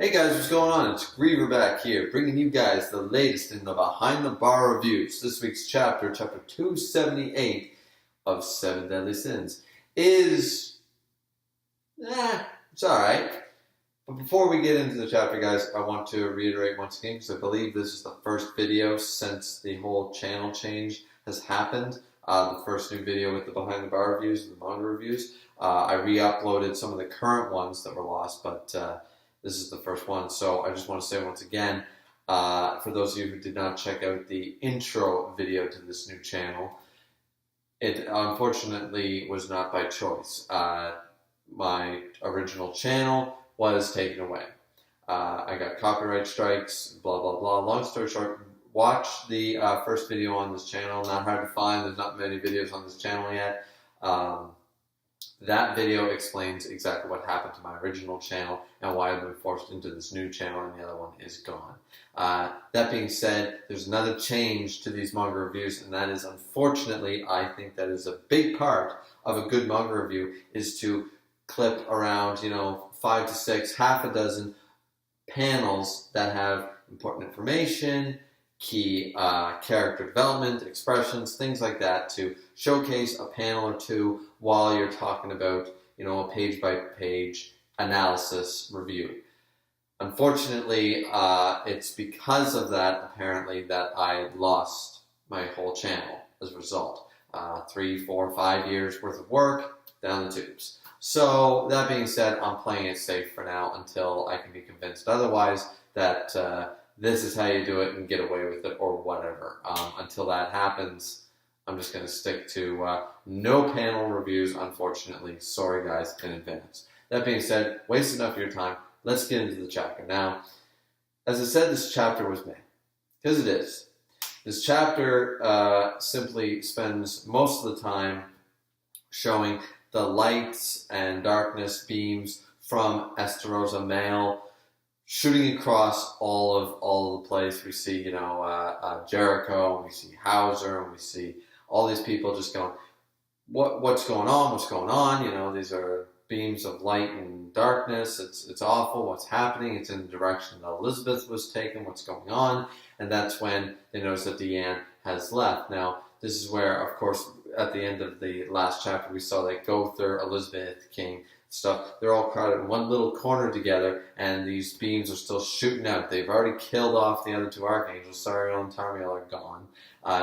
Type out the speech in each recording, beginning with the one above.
Hey guys, what's going on? It's Griever back here, bringing you guys the latest in the Behind the Bar reviews. This week's chapter 278 of Seven Deadly Sins, is, it's alright. But before we get into the chapter, guys, I want to reiterate once again, because I believe this is the first video since the whole channel change has happened. The first new video with the Behind the Bar reviews and the manga reviews. I re-uploaded some of the current ones that were lost, but this is the first one, so I just want to say once again, for those of you who did not check out the intro video to this new channel, it unfortunately was not by choice. My original channel was taken away. I got copyright strikes, blah, blah, blah. Long story short, watch the first video on this channel. Not hard to find. There's not many videos on this channel yet. That video explains exactly what happened to my original channel and why I've been forced into this new channel, and the other one is gone. That being said, there's another change to these manga reviews, and that is, unfortunately, I think that is a big part of a good manga review, is to clip around, 5 to 6, half a dozen panels that have important information, key character development, expressions, things like that, to showcase a panel or two while you're talking about, a page-by-page analysis review. Unfortunately, it's because of that, apparently, that I lost my whole channel as a result. 3, 4, 5 years worth of work down the tubes. So, that being said, I'm playing it safe for now until I can be convinced otherwise that this is how you do it and get away with it or whatever. Until that happens, I'm just going to stick to no panel reviews, unfortunately. Sorry, guys, in advance. That being said, waste enough of your time. Let's get into the chapter. Now, as I said, this chapter was made. Because it is. This chapter simply spends most of the time showing the lights and darkness beams from Estarossa Male shooting across all of the place. We see, Jericho, and we see Hauser, and we see all these people just going, what's going on? What's going on? These are beams of light and darkness. It's awful. What's happening? It's in the direction that Elizabeth was taken. What's going on? And that's when they notice that Deanne has left. Now, this is where, of course, at the end of the last chapter, we saw that Gother, Elizabeth, King, stuff, they're all crowded in one little corner together, and these beams are still shooting out. They've already killed off the other two archangels. Sariel and Tarmiel are gone.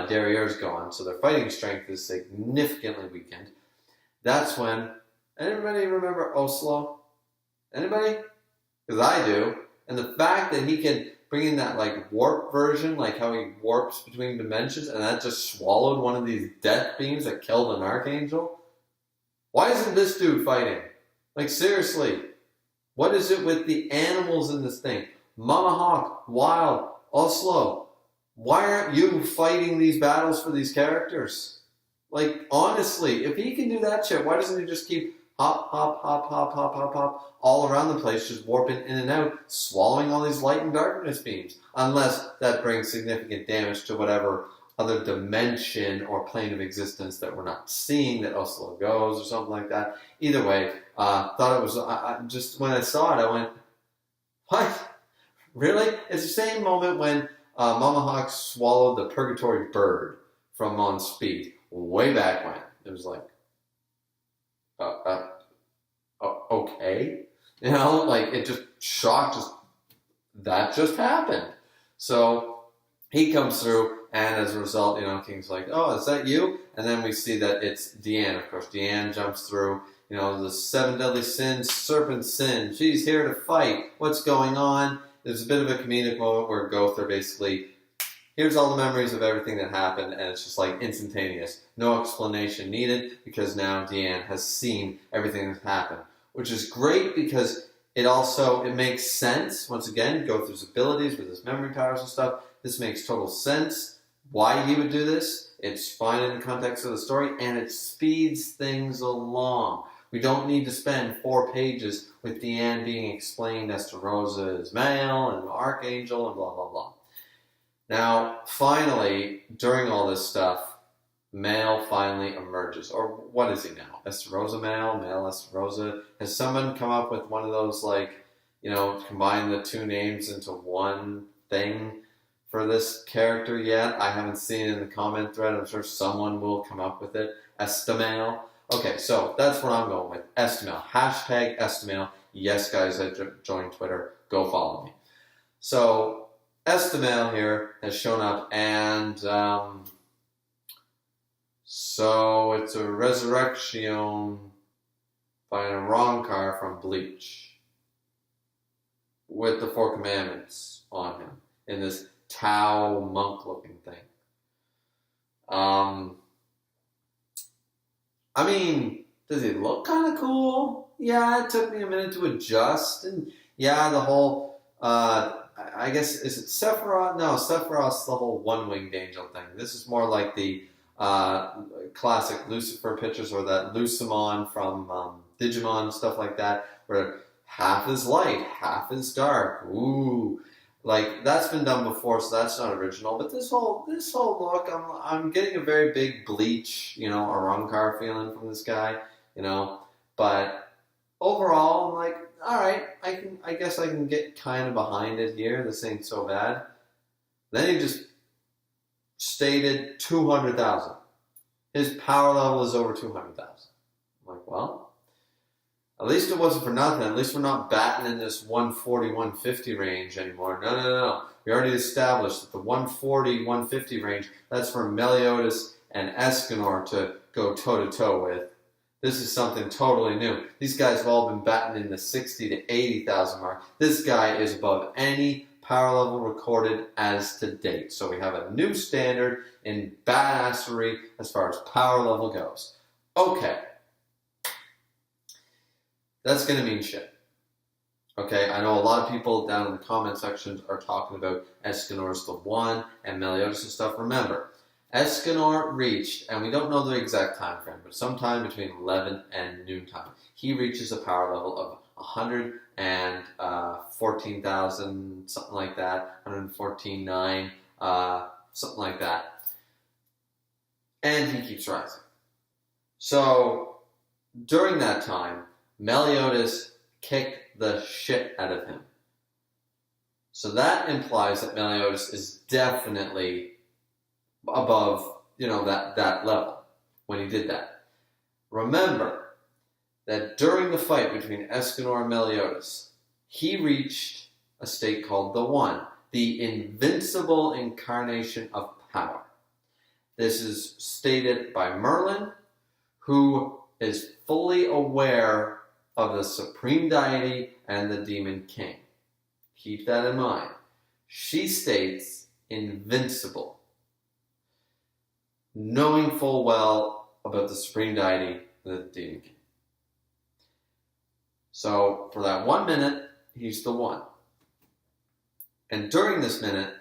Derriere's gone, so their fighting strength is significantly weakened. That's when, anybody remember Oslo? Anybody? Because I do. And the fact that he can bring in that warp version, like how he warps between dimensions, and that just swallowed one of these death beams that killed an archangel. Why isn't this dude fighting? Seriously, what is it with the animals in this thing? Mama Hawk, Wild, Oslo, why aren't you fighting these battles for these characters? Honestly, if he can do that shit, why doesn't he just keep hop, hop, hop, hop, hop, hop, hop, all around the place, just warping in and out, swallowing all these light and darkness beams? Unless that brings significant damage to whatever other dimension or plane of existence that we're not seeing, that Oslo goes, or something like that. Either way, thought it was, just when I saw it, I went, what? Really? It's the same moment when Mama Hawk swallowed the purgatory bird from Mon Speed, way back when. It was like, okay? It just shocked us. That just happened. So, he comes through, and as a result, King's like, oh, is that you? And then we see that it's Deanne, of course. Deanne jumps through, the 7 deadly sins, serpent sin. She's here to fight. What's going on? There's a bit of a comedic moment where Gother basically, here's all the memories of everything that happened, and it's just instantaneous. No explanation needed, because now Deanne has seen everything that's happened. Which is great, because it makes sense. Once again, Gother's abilities with his memory powers and stuff. This makes total sense why he would do this. It's fine in the context of the story, and it speeds things along. We don't need to spend 4 pages with Deanne being explained as to Rosa's male and archangel and blah, blah, blah. Now, finally, during all this stuff, Male finally emerges. Or what is he now? Estarossa Male? Male Estarossa? Has someone come up with one of those, combine the two names into one thing for this character yet. I haven't seen it in the comment thread. I'm sure someone will come up with it. Estamail. Okay, so that's what I'm going with. Estamail. Hashtag Estamail. Yes, guys, I joined Twitter. Go follow me. So, Estamail here has shown up, and so it's a resurrection by an Arrancar from Bleach with the Four Commandments on him in this Tau monk-looking thing. I mean, does he look kind of cool? Yeah, it took me a minute to adjust, and yeah, the whole, I guess, is it Sephiroth? No, Sephiroth's the whole one-winged angel thing. This is more like the classic Lucifer pictures, or that Lucimon from Digimon, stuff like that, where half is light, half is dark. Ooh. Like, that's been done before, so that's not original. But this whole look, I'm getting a very big Bleach, Arrancar feeling from this guy, But overall, I'm like, all right, I guess I can get kind of behind it here. This ain't so bad. Then he just stated 200,000. His power level is over 200,000. I'm like, well, at least it wasn't for nothing. At least we're not batting in this 140, 150 range anymore. No. We already established that the 140, 150 range, that's for Meliodas and Escanor to go toe-to-toe with. This is something totally new. These guys have all been batting in the 60 to 80,000 mark. This guy is above any power level recorded as to date. So we have a new standard in badassery as far as power level goes. Okay. That's going to mean shit. Okay, I know a lot of people down in the comment sections are talking about Escanor's the one and Meliodas and stuff. Remember, Escanor reached, and we don't know the exact time frame, but sometime between 11 and noontime, he reaches a power level of 114,000, something like that, 114.9, something like that. And he keeps rising. So, during that time, Meliodas kicked the shit out of him. So that implies that Meliodas is definitely above, that level when he did that. Remember that during the fight between Escanor and Meliodas, he reached a state called the One, the invincible incarnation of power. This is stated by Merlin, who is fully aware of the Supreme Deity and the Demon King. Keep that in mind. She states invincible, knowing full well about the Supreme Deity and the Demon King. So, for that 1 minute, he's the One. And during this minute,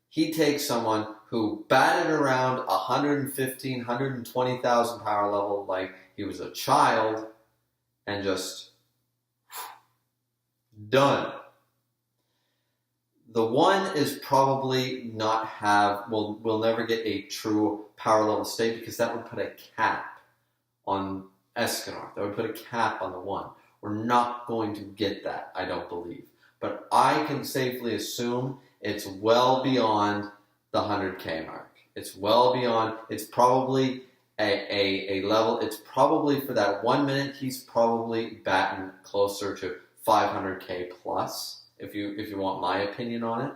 he takes someone who batted around 115, 120,000 power level like he was a child, and just done. The One is probably will never get a true power level state, because that would put a cap on Escanor. That would put a cap on the One. We're not going to get that, I don't believe. But I can safely assume it's well beyond the 100k mark. It's well beyond, it's probably a level, it's probably for that 1 minute, he's probably batting closer to 500k plus, if you want my opinion on it,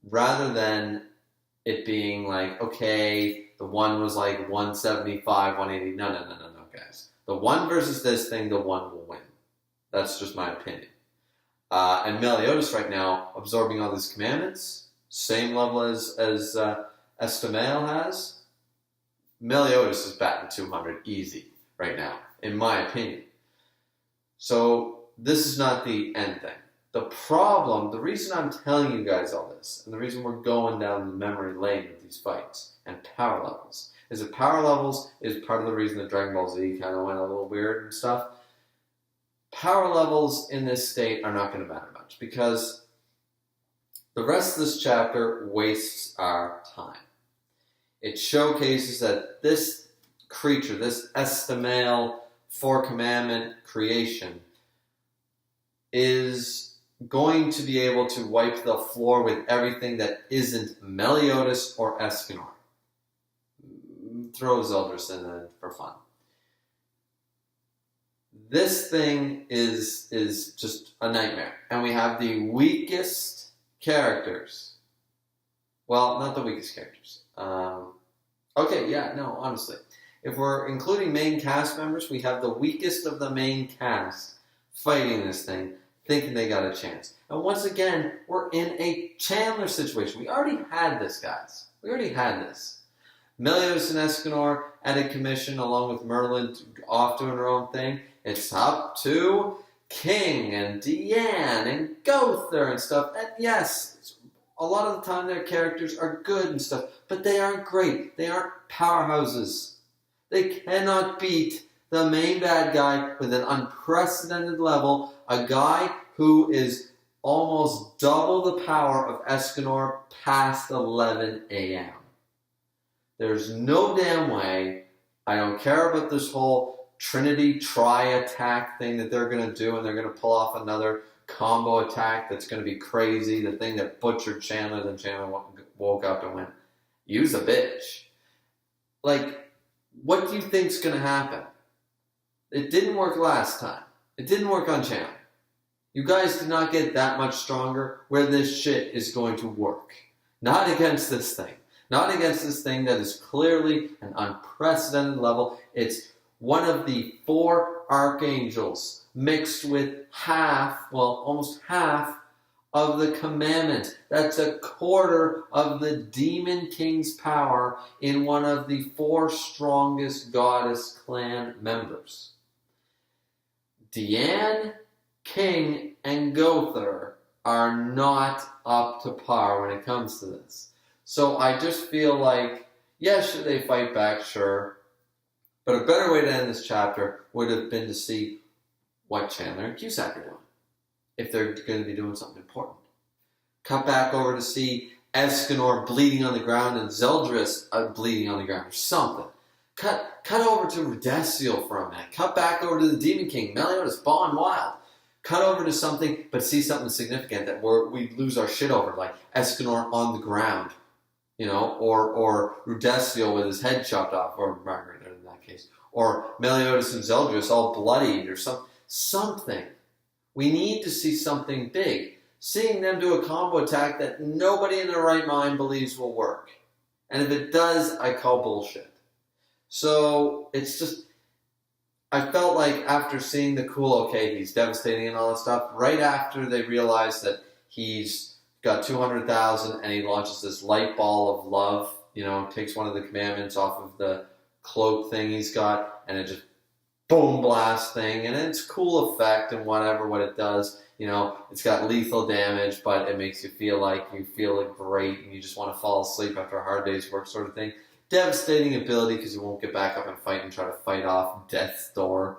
rather than it being like, okay, the One was like 175, 180. No, guys. The One versus this thing, the One will win. That's just my opinion. And Meliodas right now, absorbing all these commandments, same level as Estamail has. Meliodas is batting 200 easy right now, in my opinion. So this is not the end thing. The problem, the reason I'm telling you guys all this, and the reason we're going down the memory lane with these fights and power levels, is that power levels is part of the reason that Dragon Ball Z kind of went a little weird and stuff. Power levels in this state are not going to matter much, because the rest of this chapter wastes our time. It showcases that this creature, this Estamail Four Commandment creation, is going to be able to wipe the floor with everything that isn't Meliodas or Escanor. Throw Zeldris in there for fun. This thing is just a nightmare. And we have the weakest characters. Well, not the weakest characters. Honestly. If we're including main cast members, we have the weakest of the main cast fighting this thing, thinking they got a chance. And once again, we're in a Chandler situation. We already had this, guys. We already had this. Meliodas and Escanor at a commission along with Merlin off doing their own thing. It's up to King and Deanne and Gother and stuff. And yes, a lot of the time their characters are good and stuff, but they aren't great. They aren't powerhouses. They cannot beat the main bad guy with an unprecedented level, a guy who is almost double the power of Escanor past 11 a.m. There's no damn way. I don't care about this whole Trinity tri-attack thing that they're going to do, and they're going to pull off another combo attack that's going to be crazy, the thing that butchered Chandler, then Chandler woke up and went, use a bitch. Like, what do you think's going to happen? It didn't work last time. It didn't work on Chandler. You guys did not get that much stronger where this shit is going to work. Not against this thing. Not against this thing that is clearly an unprecedented level. It's one of the 4 archangels mixed with almost half of the commandment. That's a quarter of the demon king's power in one of the 4 strongest goddess clan members. Deanne, King, and Gother are not up to par when it comes to this. So I just feel like, should they fight back? Sure. But a better way to end this chapter would have been to see what Chandler and Cusack are doing, if they're going to be doing something important. Cut back over to see Escanor bleeding on the ground and Zeldris bleeding on the ground or something. Cut over to Rudessiel for a minute. Cut back over to the Demon King, Meliodas, Bon Wild. Cut over to something, but see something significant that we lose our shit over, like Escanor on the ground, or Rudessiel with his head chopped off, or Margaret in that case, or Meliodas and Zeldris all bloodied, or something. We need to see something big. Seeing them do a combo attack that nobody in their right mind believes will work. And if it does, I call bullshit. So, it's just, I felt like after seeing the he's devastating and all that stuff, right after they realized that he's got 200,000 and he launches this light ball of love, takes one of the commandments off of the cloak thing he's got, and it just boom blast thing, and it's cool effect and what it does. It's got lethal damage, but it makes you feel like great and you just want to fall asleep after a hard day's work sort of thing. Devastating ability because you won't get back up and fight and try to fight off Death's Door.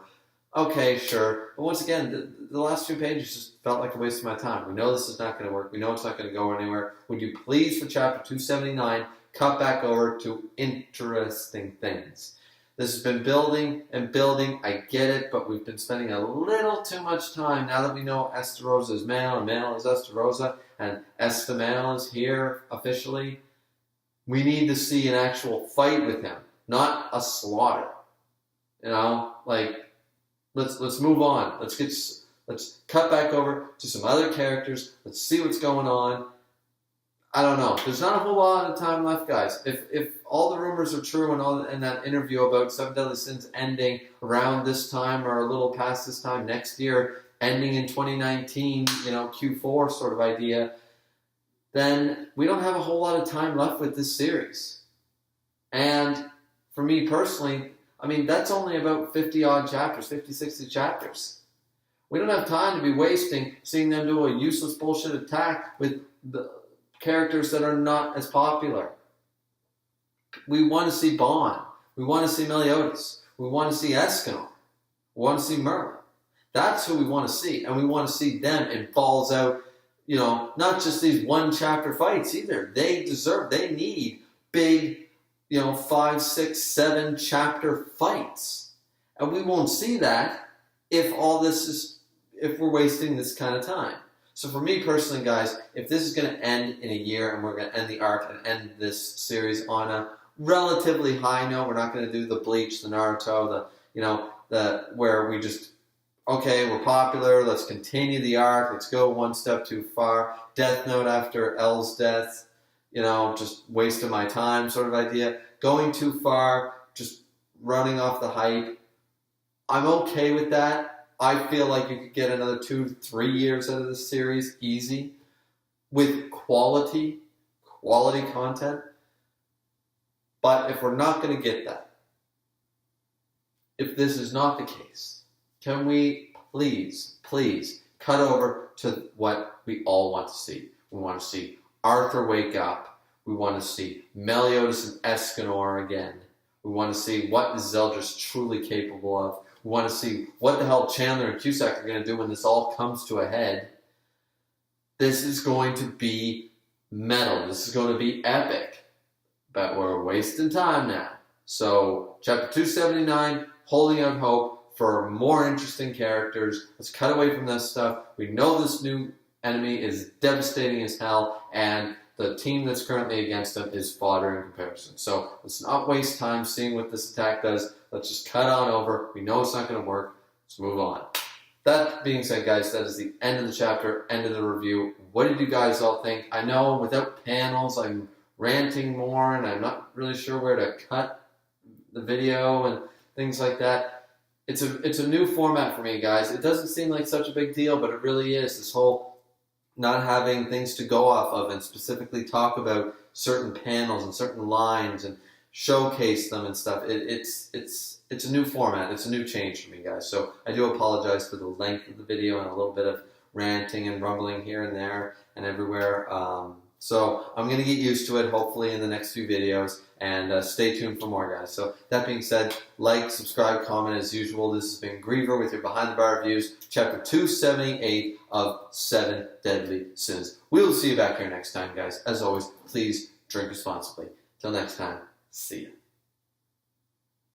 Okay, sure. But once again, the last 2 pages just felt like a waste of my time. We know this is not going to work. We know it's not going to go anywhere. Would you please, for chapter 279, cut back over to interesting things? This has been building and building. I get it, but we've been spending a little too much time now that we know Esterosa is male and male is Esterosa and Estemal is here officially. We need to see an actual fight with him, not a slaughter. Let's move on. Let's cut back over to some other characters. Let's see what's going on. I don't know. There's not a whole lot of time left, guys. If all the rumors are true and that interview about 7 Deadly Sins ending around this time or a little past this time next year, ending in 2019, Q4 sort of idea, then we don't have a whole lot of time left with this series. And for me personally, that's only about 50-odd chapters, 50, 60 chapters. We don't have time to be wasting seeing them do a useless bullshit attack with the characters that are not as popular. We want to see Bon. We want to see Meliodas. We want to see Escanor. We want to see Merlin. That's who we want to see. And we want to see them in balls out, not just these 1-chapter fights either. They need big, 5, 6, 7 chapter fights. And we won't see that if we're wasting this kind of time. So for me personally, guys, if this is going to end in a year and we're going to end the arc and end this series on a relatively high note, we're not going to do the Bleach, the Naruto, the where we just, okay, we're popular, let's continue the arc, let's go one step too far. Death Note after L's death, just wasting my time sort of idea. Going too far, just running off the hype. I'm okay with that. I feel like you could get another 2-3 years out of this series easy with quality content. But if we're not going to get that, if this is not the case, can we please cut over to what we all want to see? We want to see Arthur wake up. We want to see Meliodas and Escanor again. We want to see what is Zeldris truly capable of. We want to see what the hell Chandler and Cusack are going to do when this all comes to a head. This is going to be metal. This is going to be epic. But we're wasting time now. So, Chapter 279, holding out hope for more interesting characters. Let's cut away from this stuff. We know this new enemy is devastating as hell, and the team that's currently against them is fodder in comparison. So let's not waste time seeing what this attack does. Let's just cut on over. We know it's not going to work. Let's move on. That being said, guys, that is the end of the chapter, end of the review. What did you guys all think? I know without panels, I'm ranting more, and I'm not really sure where to cut the video and things like that. It's a new format for me, guys. It doesn't seem like such a big deal, but it really is. This whole not having things to go off of and specifically talk about certain panels and certain lines and showcase them and stuff. It's a new format. It's a new change for me, guys. So I do apologize for the length of the video and a little bit of ranting and rumbling here and there and everywhere. So I'm going to get used to it, hopefully, in the next few videos. And stay tuned for more, guys. So that being said, like, subscribe, comment as usual. This has been Griever with your Behind the Bar reviews, Chapter 278 of 7 Deadly Sins. We will see you back here next time, guys. As always, please drink responsibly. Till next time, see ya.